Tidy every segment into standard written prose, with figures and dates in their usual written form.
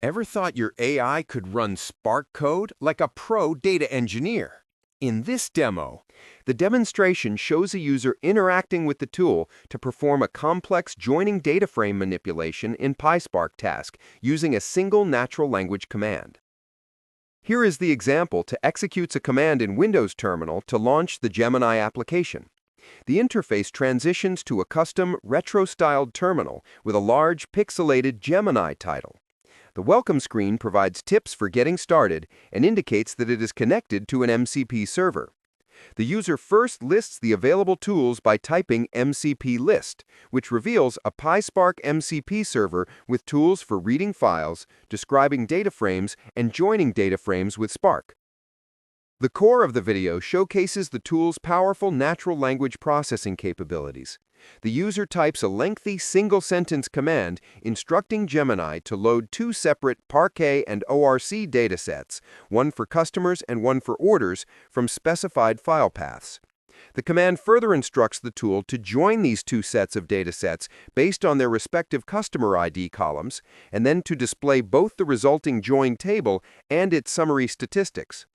Ever thought your AI could run Spark code like a pro data engineer? In this demo, the demonstration shows a user interacting with the tool to perform a complex joining data frame manipulation in PySpark task using a single natural language command. Here is the example to execute a command in Windows Terminal to launch the Gemini application. The interface transitions to a custom retro-styled terminal with a large pixelated Gemini title. The welcome screen provides tips for getting started and indicates that it is connected to an MCP server. The user first lists the available tools by typing MCP list, which reveals a PySpark MCP server with tools for reading files, describing data frames, and joining data frames with Spark. The core of the video showcases the tool's powerful natural language processing capabilities. The user types a lengthy single-sentence command instructing Gemini to load two separate Parquet and ORC datasets, one for customers and one for orders, from specified file paths. The command further instructs the tool to join these two sets of datasets based on their respective customer ID columns, and then to display both the resulting joined table and its summary statistics.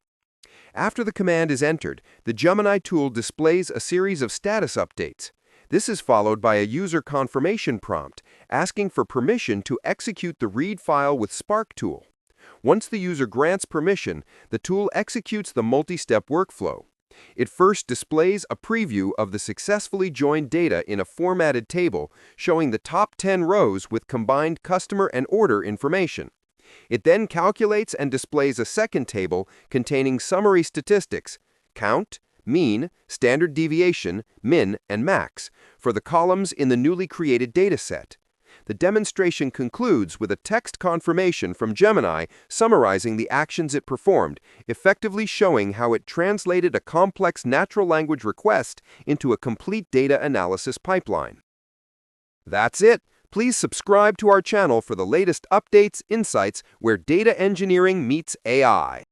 After the command is entered, the Gemini tool displays a series of status updates. This is followed by a user confirmation prompt asking for permission to execute the read file with Spark tool. Once the user grants permission, the tool executes the multi-step workflow. It first displays a preview of the successfully joined data in a formatted table showing the top 10 rows with combined customer and order information. It then calculates and displays a second table containing summary statistics, count, mean, standard deviation, min, and max, for the columns in the newly created dataset. The demonstration concludes with a text confirmation from Gemini summarizing the actions it performed, effectively showing how it translated a complex natural language request into a complete data analysis pipeline. That's it! Please subscribe to our channel for the latest updates, insights, where data engineering meets AI.